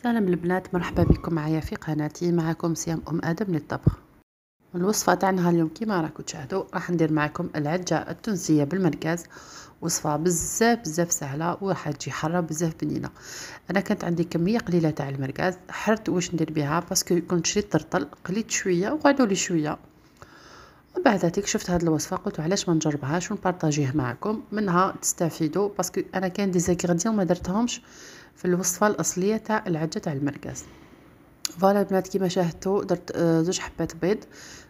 سلام البنات، مرحبا بكم معايا في قناتي. معكم سيام ادم للطبخ. الوصفه تاعنا اليوم كيما راكم تشاهدوا راح ندير معكم العجه التونسيه بالمركز. وصفه بزاف سهله وراح تجي حاره بزاف بنينه. انا كانت عندي كميه قليله تاع المركز، حرت واش ندير بها باسكو كنت شريت طرطل قليت شويه وقعدوا لي شويه. وبعد ذلك شفت هذه الوصفه قلت علاش ما نجربهاش ونبارطاجيه معكم، منها تستفيدوا باسكو انا كان دي زيكغيديون ما درتهمش في الوصفه الاصليه تاع العجه تاع المركز. فوالا البنات كيما شاهدتوا درت زوج حبات بيض،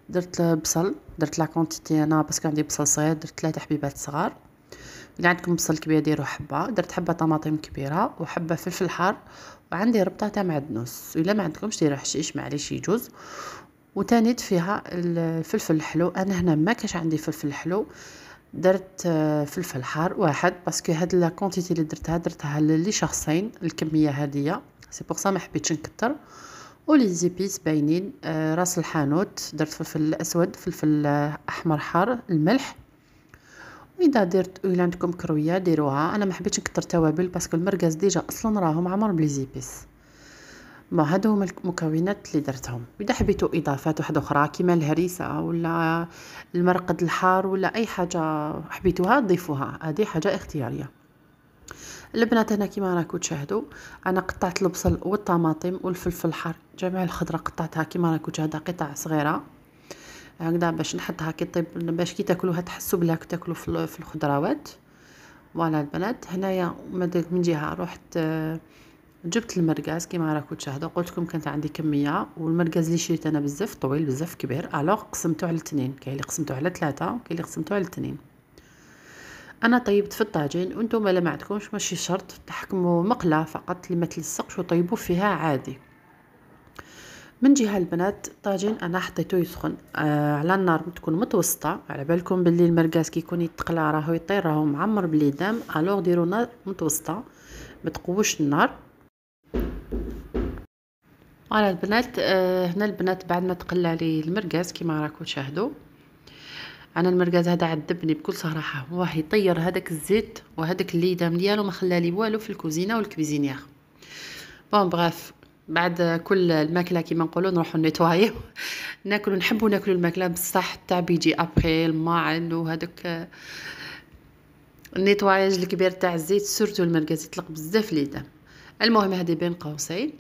درت بصل، درت لا كونتيتي انا باسكو عندي بصل صغير درت 3 حبيبات صغار. اللي عندكم بصل كبير ديروا حبه. درت حبه طماطم كبيره وحبه فلفل حار، وعندي ربطه تاع معدنوس، الا ما عندكمش ديروا حشيش معليش يجوز. وتانيت فيها الفلفل الحلو. انا هنا ما كاش عندي فلفل حلو، درت فلفل حار واحد باسكو هاد لا كونتيتي اللي درتها لشخصين الكميه هذه، سي بور سا ما حبيتش نكتر. ولي زيبيس باينين، راس الحانوت، درت فلفل اسود، فلفل احمر حار، الملح. واذا درت الا عندكم كرويه ديروها، انا ما حبيتش نكتر توابل باسكو المرقز ديجا اصلا راهم معمر بلي زيبيس. ما هادو هما المكونات اللي درتهم. اذا حبيتوا اضافات واحده اخرى كيما الهريسه ولا المرقد الحار ولا اي حاجه حبيتوها ضيفوها، هذه حاجه اختياريه. البنات هنا كيما راكم تشاهدوا انا قطعت البصل والطماطم والفلفل الحار، جميع الخضره قطعتها كيما راكم تشاهدوا قطع صغيره هكذا باش نحطها كي طيب، باش كي تاكلوها تحسوا بلا تاكلوا في الخضروات. فوالا البنات هنايا من جهه رحت جبت المرقاز كيما راكم تشاهدوا، قلت لكم كانت عندي كميه، والمرقاز اللي شريت انا بزاف طويل بزاف كبير، الوغ قسمته على 2، كاين اللي قسمته على 3 وكاين اللي قسمته على 2. انا طيبت في الطاجين، وانتم لا ما عندكمش ماشي شرط تحكموا مقله فقط اللي ما تلصقش وطيبوا فيها عادي. من جهه البنات الطاجين انا حطيته يسخن على النار تكون متوسطه، على بالكم باللي المرقاز كي يكون يتقلى راهو يطير راهو معمر باليدام، الوغ ديروا نار متوسطه ما تقووش النار. على البنات هنا البنات بعد ما تقلى لي المرقاز كيما راكم تشاهدوا، انا المرقاز هذا عذبني بكل صراحه، هو يطير هذاك الزيت وهذاك الليدام ديالو ما خلالي والو في الكوزينه والكويزينيير. بون بغاف بعد كل الماكله كيما نقولوا نروحوا نيتوايو ناكلوا نحبوا ناكلوا الماكله بصح التعب يجي ابري الماعن وهذاك النيتواياج الكبير تاع الزيت، سورتو المرقاز يطلق بزاف ليدام. المهم هذه بين قوسين.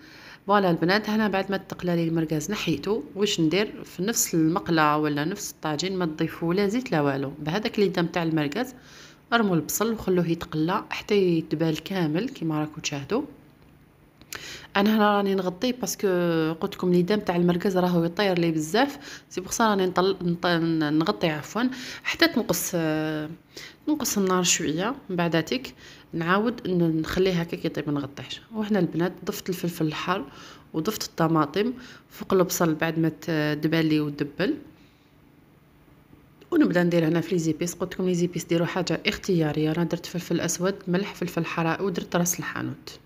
فوالا البنات هنا بعد ما تقلى لي المرقاز نحيته، واش ندير في نفس المقله ولا نفس الطاجين ما تضيفوا لا زيت لا والو، بهذاك الليدام تاع المرقاز ارموا البصل وخلوه يتقلى حتى يتبال كامل كيما راكم تشاهدوا. انا هنا راني نغطيه باسكو قلت لكم الليدام تاع المرقاز راهو يطير لي بزاف، سي بوغ سا راني نغطي عفوا حتى نقص النار شويه. من بعداتك نعاود نخليه هكا يطيب ما نغطيهش. وهنا البنات ضفت الفلفل الحار وضفت الطماطم فوق البصل بعد ما تدبل لي ودبل، ونبدا ندير هنا في لي زيبيس. قلت لكم لي زيبيس ديروا حاجه اختياريه، انا درت فلفل اسود، ملح، فلفل حراء، ودرت راس الحانوت.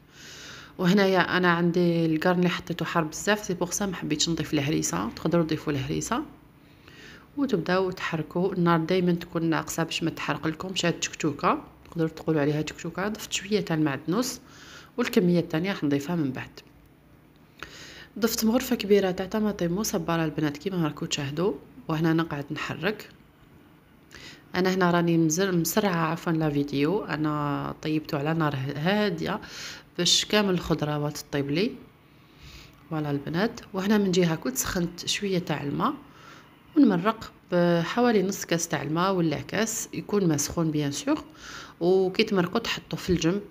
وهنايا انا عندي القرن اللي حطيته حار بزاف سي بوغ سا ما حبيتش نضيف الهريسه، تقدروا تضيفوا الهريسه. وتبداو تحركوا النار دائما تكون ناقصه باش ما تحرق لكمش هاد التكتوكه، تقدروا تقولوا عليها تكتوكه. ضفت شويه تاع المعدنوس والكميه الثانيه راح نضيفها من بعد. ضفت مغرفه كبيره تاع طماطم مصبره البنات كيما راكم تشاهدوا، وهنا انا قاعد نحرك. انا هنا راني مسرعه عفوا لا فيديو، انا طيبته على نار هاديه باش كامل الخضروات تطيب لي. فوالا البنات وهنا من جهه كنت سخنت شويه تاع الماء ونمرق بحوالي نص كاس تاع الماء ولا كاس يكون مسخون بيان سور، وكي تمرقوا تحطوا في الجنب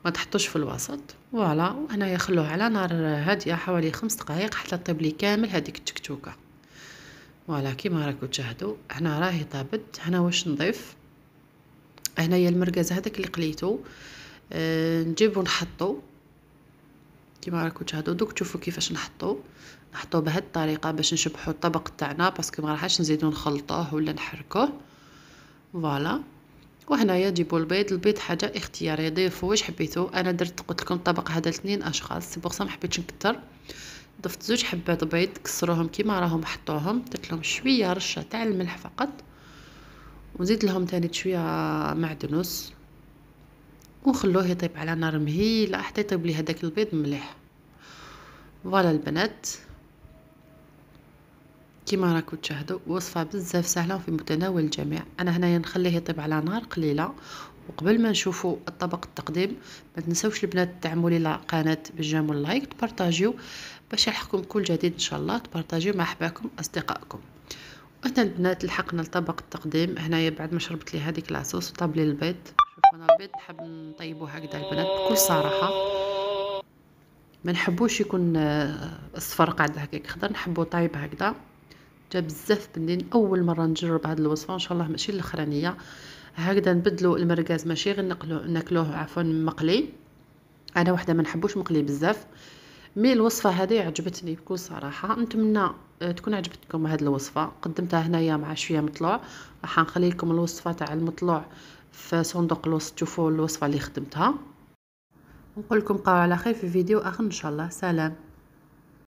ما تحطوش في الوسط. فوالا وهنا يخلوه على نار هاديه حوالي 5 دقائق حتى طيب لي كامل هذيك التكتوكه. فوالا كيما راكم تشاهدوا هنا راهي طابت. هنا واش نضيف، هنايا المرقاز هذاك اللي قليته نجيبو نحطو كيما راكم تشاهدوا. دوك تشوفوا كيفاش نحطو بهذه الطريقه باش نشبحوا الطبق تاعنا باسكو ما راحش نزيدو نخلطوه ولا نحركوه. فوالا وهنايا جيبوا البيض حاجه اختياريه، ضيفوا واش حبيتو. انا درت قلت لكم الطبق هذا ل2 اشخاص سي بوغ سا ما حبيتش نكتر، ضفت 2 حبات بيض كسروهم كيما راهم حطوهم، درت لهم شويه رشه تاع الملح فقط، وزيد لهم ثاني شويه معدنوس، ونخلوه يطيب على نار مهيله حتى يطيب لي هذاك البيض مليح. فوالا البنات، كيما راكم تشاهدوا وصفه بزاف سهله وفي متناول الجميع. انا هنايا نخليه يطيب على نار قليله. وقبل ما نشوفوا الطبق التقديم، ما تنسوش البنات تعملوا لي القناه بالجيم واللايك، تبارطاجيو باش يلحقكم كل جديد ان شاء الله، تبارطاجيو مع احبابكم اصدقائكم. وهنا البنات لحقنا لطبق التقديم. هنايا بعد ما شربت لي هذيك لاصوص وطاب لي البيض. شوفوا انا البيض نحب نطيبه هكذا البنات بكل صراحه، ما نحبوش يكون اصفر قاعد هكاك خضر، نحبو طايب هكذا. جا بزاف بنين، اول مره نجرب هذه الوصفه ان شاء الله ماشي الاخرانيه. هكذا نبدلوا المرقاز، ماشي غير ناكلوه عفوا مقلي. انا وحده ما نحبوش مقلي بزاف، مي الوصفه هذه عجبتني بكل صراحه. نتمنى تكون عجبتكم هذه الوصفه. قدمتها هنايا مع شويه مطلوع، راح نخلي لكم الوصفه تاع المطلوع في صندوق الوصف تشوفوا الوصفه اللي خدمتها. نقول لكم بقاو على خير في فيديو اخر ان شاء الله. سلام.